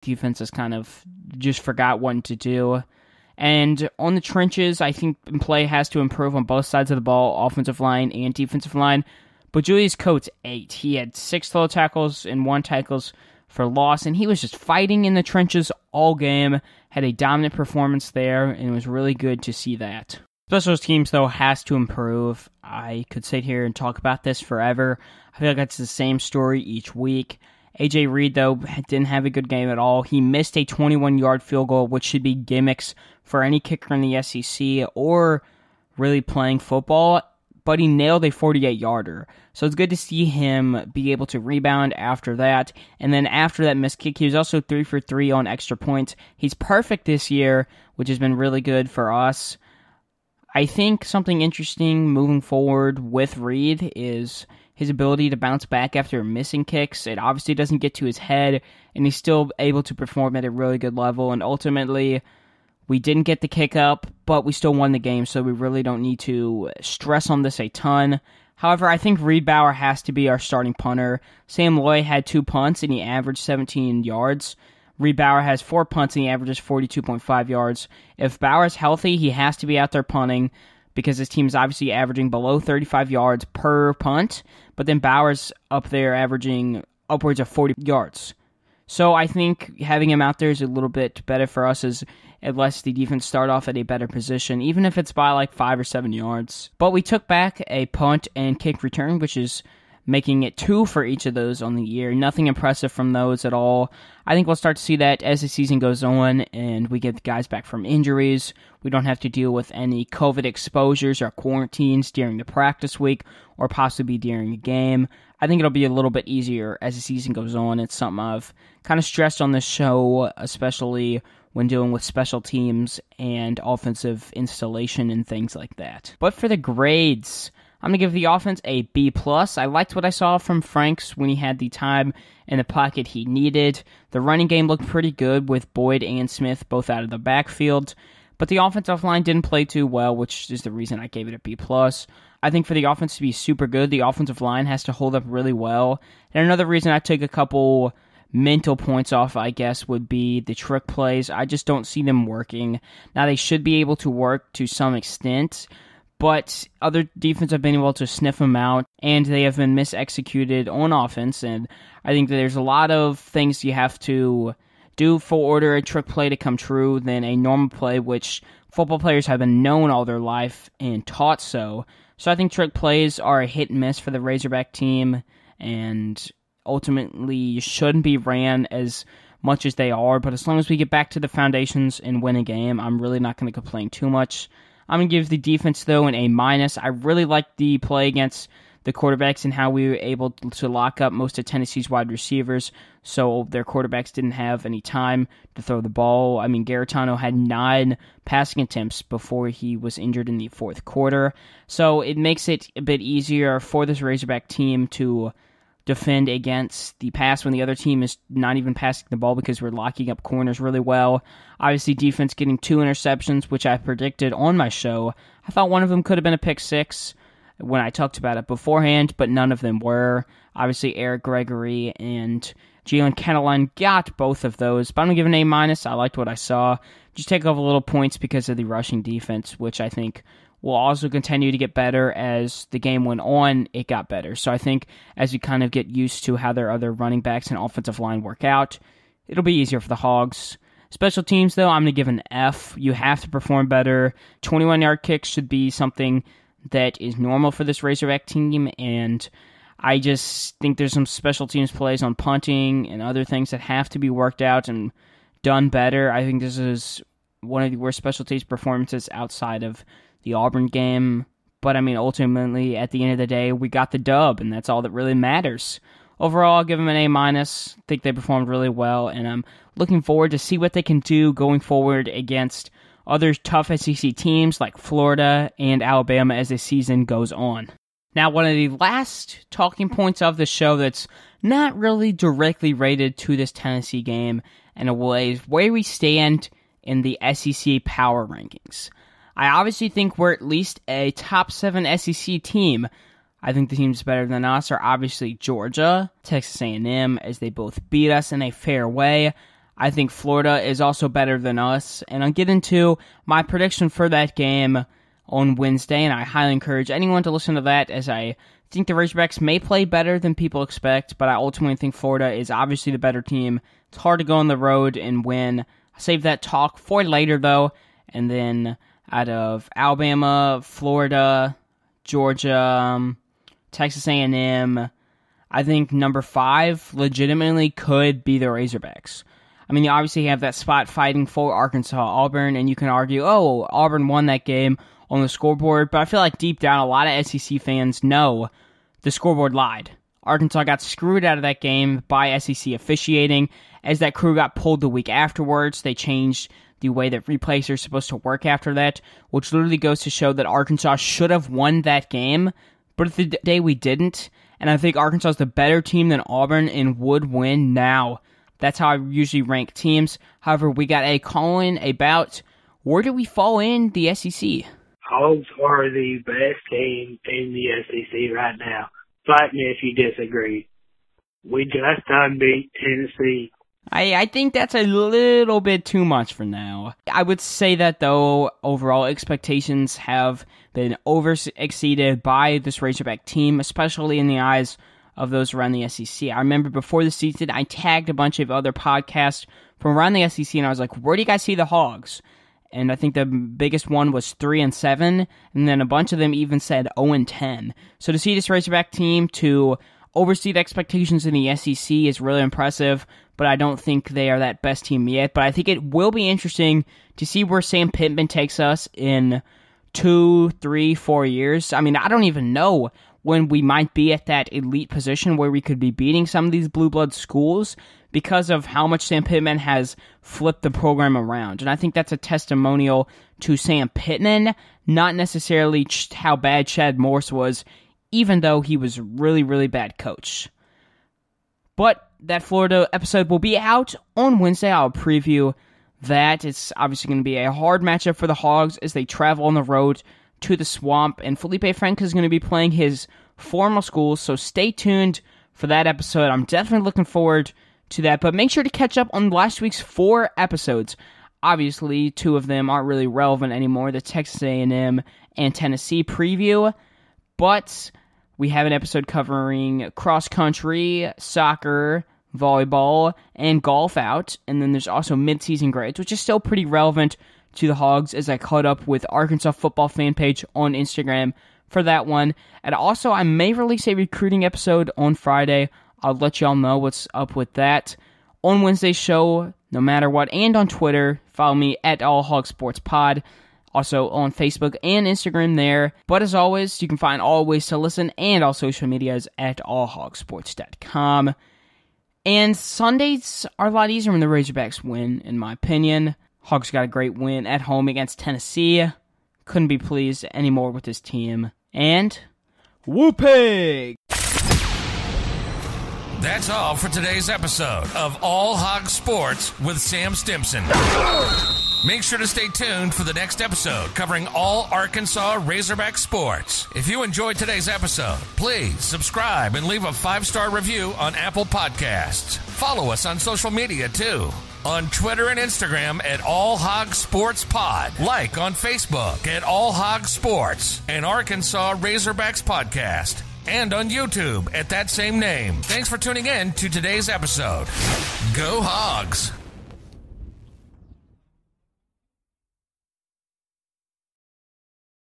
defense has kind of just forgot what to do. And on the trenches, I think play has to improve on both sides of the ball, offensive line and defensive line. But Julius Coates, 8. He had 6 total tackles and 1 tackles for loss, and he was just fighting in the trenches all game, had a dominant performance there, and it was really good to see that. Special teams, though, has to improve. I could sit here and talk about this forever. I feel like that's the same story each week. A.J. Reed, though, didn't have a good game at all. He missed a 21-yard field goal, which should be gimmicks for any kicker in the SEC or really playing football, but he nailed a 48-yarder. So it's good to see him be able to rebound after that. And then after that missed kick, he was also 3 for 3 on extra points. He's perfect this year, which has been really good for us. I think something interesting moving forward with Reed is his ability to bounce back after missing kicks. It obviously doesn't get to his head, and he's still able to perform at a really good level. And ultimately, we didn't get the kick up, but we still won the game, so we really don't need to stress on this a ton. However, I think Reed Bauer has to be our starting punter. Sam Loy had 2 punts, and he averaged 17 yards. Reed Bauer has 4 punts, and he averages 42.5 yards. If Bauer's healthy, he has to be out there punting because his team is obviously averaging below 35 yards per punt, but then Bauer's up there averaging upwards of 40 yards. So I think having him out there is a little bit better for us as it lets the defense start off at a better position, even if it's by like 5 or 7 yards. But we took back a punt and kick return, which is making it 2 for each of those on the year. Nothing impressive from those at all. I think we'll start to see that as the season goes on and we get the guys back from injuries. We don't have to deal with any COVID exposures or quarantines during the practice week or possibly during a game. I think it'll be a little bit easier as the season goes on. It's something I've kind of stressed on this show, especially when dealing with special teams and offensive installation and things like that. But for the grades, I'm going to give the offense a B+. I liked what I saw from Franks when he had the time in the pocket he needed. The running game looked pretty good with Boyd and Smith both out of the backfield. But the offensive line didn't play too well, which is the reason I gave it a B+. I think for the offense to be super good, the offensive line has to hold up really well. And another reason I took a couple mental points off, I guess, would be the trick plays. I just don't see them working. Now, they should be able to work to some extent, but other defenses have been able to sniff them out, and they have been misexecuted on offense, and I think that there's a lot of things you have to do for order a trick play to come true than a normal play, which football players have been known all their life and taught so. So I think trick plays are a hit and miss for the Razorback team, and ultimately shouldn't be ran as much as they are, but as long as we get back to the foundations and win a game, I'm really not going to complain too much. I'm going to give the defense, though, an A-. I really liked the play against the quarterbacks and how we were able to lock up most of Tennessee's wide receivers, so their quarterbacks didn't have any time to throw the ball. I mean, Garetano had 9 passing attempts before he was injured in the fourth quarter, so it makes it a bit easier for this Razorback team to defend against the pass when the other team is not even passing the ball because we're locking up corners really well. Obviously, defense getting 2 interceptions, which I predicted on my show. I thought one of them could have been a pick 6 when I talked about it beforehand, but none of them were. Obviously, Eric Gregory and Jalen Cataline got both of those, but I'm going to give an A-. I liked what I saw. Just take off a little points because of the rushing defense, which I think will also continue to get better as the game went on. It got better. So I think as we kind of get used to how their other running backs and offensive line work out, it'll be easier for the Hogs. Special teams, though, I'm going to give an F. You have to perform better. 21-yard kicks should be something that is normal for this Razorback team, and I just think there's some special teams plays on punting and other things that have to be worked out and done better. I think this is one of the worst special teams performances outside of the Auburn game, but I mean, ultimately, at the end of the day, we got the dub, and that's all that really matters. Overall, I'll give them an A-. I think they performed really well, and I'm looking forward to see what they can do going forward against other tough SEC teams like Florida and Alabama as the season goes on. Now, one of the last talking points of the show that's not really directly related to this Tennessee game in a way is where we stand in the SEC power rankings. I obviously think we're at least a top 7 SEC team. I think the teams better than us are obviously Georgia, Texas A&M, as they both beat us in a fair way. I think Florida is also better than us, and I'll get into my prediction for that game on Wednesday, and I highly encourage anyone to listen to that, as I think the Razorbacks may play better than people expect, but I ultimately think Florida is obviously the better team. It's hard to go on the road and win. I'll save that talk for later, though, and then out of Alabama, Florida, Georgia, Texas A&M, I think number 5 legitimately could be the Razorbacks. I mean, you obviously have that spot fighting for Arkansas, Auburn, and you can argue, oh, Auburn won that game on the scoreboard, but I feel like deep down a lot of SEC fans know the scoreboard lied. Arkansas got screwed out of that game by SEC officiating. As that crew got pulled the week afterwards, they changed the way that replays are supposed to work after that, which literally goes to show that Arkansas should have won that game, but at the day we didn't, and I think Arkansas is the better team than Auburn and would win now. That's how I usually rank teams. However, we got a call-in about where do we fall in the SEC? Hogs are the best team in the SEC right now. Fight me if you disagree. We just unbeat Tennessee. I think that's a little bit too much for now. I would say that, though, overall expectations have been exceeded by this Razorback team, especially in the eyes of those around the SEC. I remember before the season, I tagged a bunch of other podcasts from around the SEC, and I was like, where do you guys see the Hogs? And I think the biggest one was 3-7, and then a bunch of them even said 0-10. So to see this Razorback team to oversee the expectations in the SEC is really impressive, but I don't think they are that best team yet. But I think it will be interesting to see where Sam Pittman takes us in 2, 3, 4 years. I mean, I don't even know when we might be at that elite position where we could be beating some of these blue blood schools because of how much Sam Pittman has flipped the program around. And I think that's a testimonial to Sam Pittman, not necessarily how bad Chad Morris was, even though he was a really, really bad coach. But that Florida episode will be out on Wednesday. I'll preview that. It's obviously going to be a hard matchup for the Hogs as they travel on the road to the Swamp, and Felipe Franca is going to be playing his formal school, so stay tuned for that episode. I'm definitely looking forward to that, but make sure to catch up on last week's 4 episodes. Obviously, 2 of them aren't really relevant anymore, the Texas A&M and Tennessee preview, but we have an episode covering cross-country, soccer, volleyball, and golf out, and then there's also mid-season grades, which is still pretty relevant to the Hogs, as I caught up with Arkansas football fan page on Instagram for that one. And also, I may release a recruiting episode on Friday. I'll let y'all know what's up with that on Wednesday's show, no matter what, and on Twitter. Follow me at AllHogSportsPod, also on Facebook and Instagram there. But as always, you can find all ways to listen and all social medias at allhogsports.com. And Sundays are a lot easier when the Razorbacks win, in my opinion. Hogs got a great win at home against Tennessee. Couldn't be pleased anymore with this team. And whooping! That's all for today's episode of All Hog Sports with Sam Stimson. Make sure to stay tuned for the next episode covering all Arkansas Razorback sports. If you enjoyed today's episode, please subscribe and leave a 5-star review on Apple Podcasts. Follow us on social media too. On Twitter and Instagram at All Hog Sports Pod. Like on Facebook at All Hog Sports and Arkansas Razorbacks Podcast. And on YouTube at that same name. Thanks for tuning in to today's episode. Go Hogs!